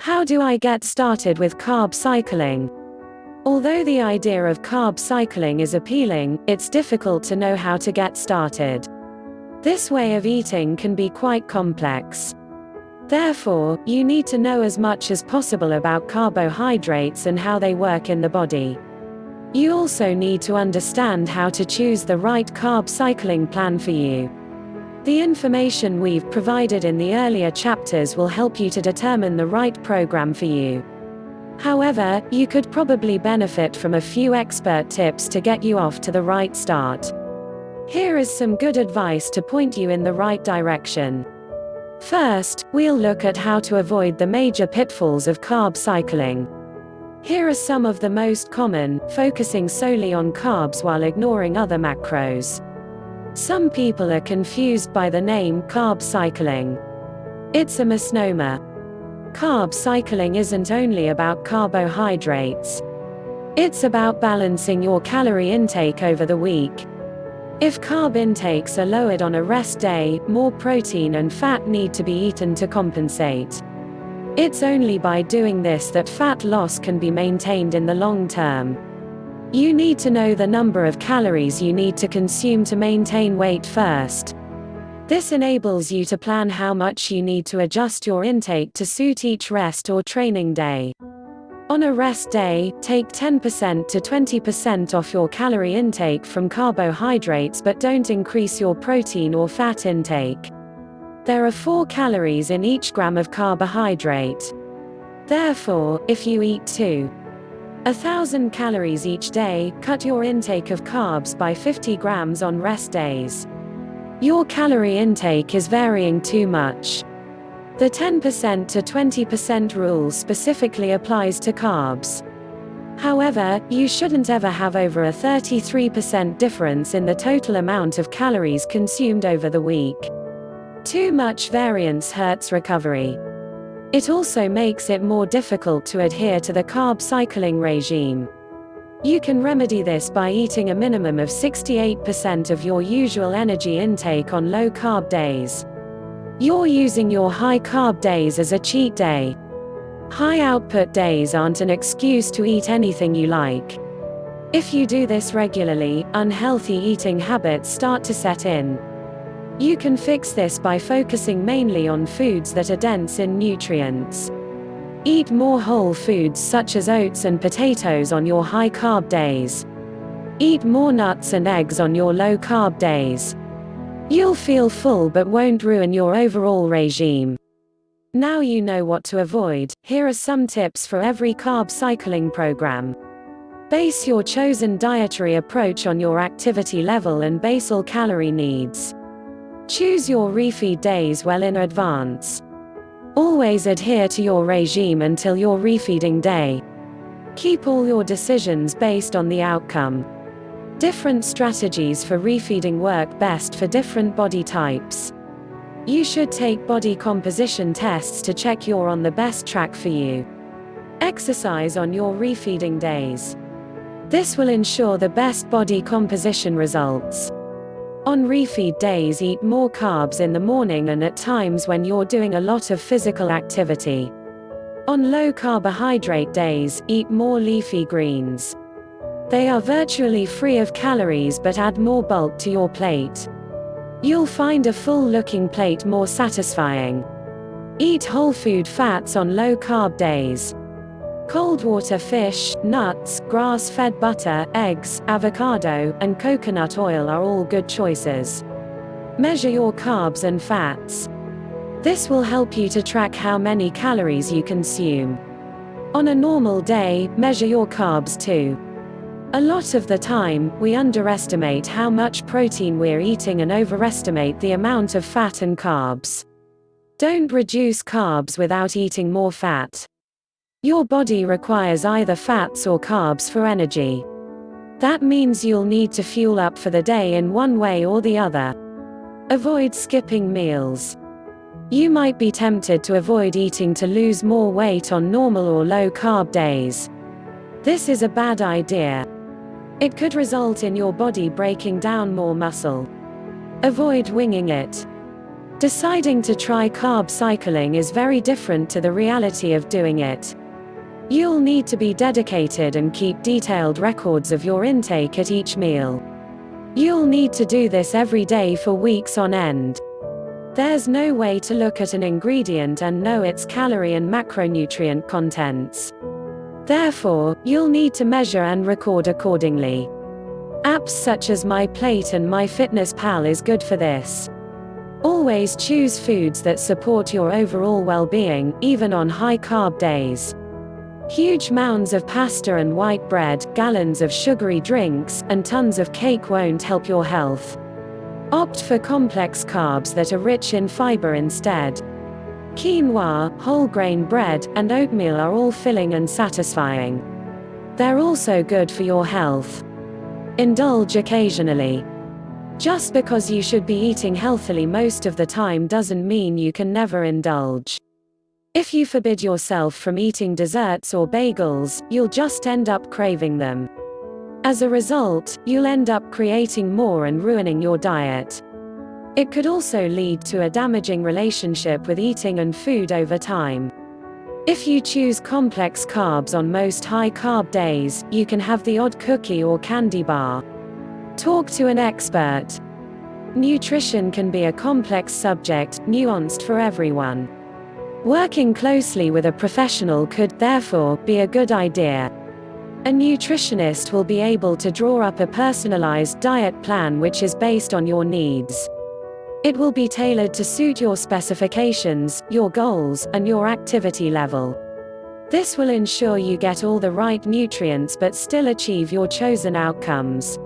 How do I get started with carb cycling? Although the idea of carb cycling is appealing, it's difficult to know how to get started. This way of eating can be quite complex. Therefore, you need to know as much as possible about carbohydrates and how they work in the body. You also need to understand how to choose the right carb cycling plan for you. The information we've provided in the earlier chapters will help you to determine the right program for you. However, you could probably benefit from a few expert tips to get you off to the right start. Here is some good advice to point you in the right direction. First, we'll look at how to avoid the major pitfalls of carb cycling. Here are some of the most common, focusing solely on carbs while ignoring other macros. Some people are confused by the name carb cycling. It's a misnomer. Carb cycling isn't only about carbohydrates. It's about balancing your calorie intake over the week. If carb intakes are lowered on a rest day, more protein and fat need to be eaten to compensate. It's only by doing this that fat loss can be maintained in the long term. You need to know the number of calories you need to consume to maintain weight first. This enables you to plan how much you need to adjust your intake to suit each rest or training day. On a rest day, take 10% to 20% off your calorie intake from carbohydrates, but don't increase your protein or fat intake. There are 4 calories in each gram of carbohydrate. Therefore, if you eat 1,000 calories each day, cut your intake of carbs by 50 grams on rest days. Your calorie intake is varying too much. The 10% to 20% rule specifically applies to carbs. However, you shouldn't ever have over a 33% difference in the total amount of calories consumed over the week. Too much variance hurts recovery. It also makes it more difficult to adhere to the carb cycling regime. You can remedy this by eating a minimum of 68% of your usual energy intake on low-carb days. You're using your high-carb days as a cheat day. High-output days aren't an excuse to eat anything you like. If you do this regularly, unhealthy eating habits start to set in. You can fix this by focusing mainly on foods that are dense in nutrients. Eat more whole foods such as oats and potatoes on your high-carb days. Eat more nuts and eggs on your low-carb days. You'll feel full but won't ruin your overall regime. Now you know what to avoid. Here are some tips for every carb cycling program. Base your chosen dietary approach on your activity level and basal calorie needs. Choose your refeed days well in advance. Always adhere to your regime until your refeeding day. Keep all your decisions based on the outcome. Different strategies for refeeding work best for different body types. You should take body composition tests to check you're on the best track for you. Exercise on your refeeding days. This will ensure the best body composition results. On refeed days, eat more carbs in the morning and at times when you're doing a lot of physical activity. On low carbohydrate days, eat more leafy greens. They are virtually free of calories but add more bulk to your plate. You'll find a full-looking plate more satisfying. Eat whole food fats on low-carb days. Cold water fish, nuts, grass-fed butter, eggs, avocado, and coconut oil are all good choices. Measure your carbs and fats. This will help you to track how many calories you consume. On a normal day, measure your carbs too. A lot of the time, we underestimate how much protein we're eating and overestimate the amount of fat and carbs. Don't reduce carbs without eating more fat. Your body requires either fats or carbs for energy. That means you'll need to fuel up for the day in one way or the other. Avoid skipping meals. You might be tempted to avoid eating to lose more weight on normal or low-carb days. This is a bad idea. It could result in your body breaking down more muscle. Avoid winging it. Deciding to try carb cycling is very different to the reality of doing it. You'll need to be dedicated and keep detailed records of your intake at each meal. You'll need to do this every day for weeks on end. There's no way to look at an ingredient and know its calorie and macronutrient contents. Therefore, you'll need to measure and record accordingly. Apps such as My Plate and MyFitnessPal is good for this. Always choose foods that support your overall well-being, even on high-carb days. Huge mounds of pasta and white bread, gallons of sugary drinks, and tons of cake won't help your health. Opt for complex carbs that are rich in fiber instead. Quinoa, whole grain bread, and oatmeal are all filling and satisfying. They're also good for your health. Indulge occasionally. Just because you should be eating healthily most of the time doesn't mean you can never indulge. If you forbid yourself from eating desserts or bagels, you'll just end up craving them. As a result, you'll end up creating more and ruining your diet. It could also lead to a damaging relationship with eating and food over time. If you choose complex carbs on most high-carb days, you can have the odd cookie or candy bar. Talk to an expert. Nutrition can be a complex subject, nuanced for everyone. Working closely with a professional could, therefore, be a good idea. A nutritionist will be able to draw up a personalized diet plan which is based on your needs. It will be tailored to suit your specifications, your goals, and your activity level. This will ensure you get all the right nutrients but still achieve your chosen outcomes.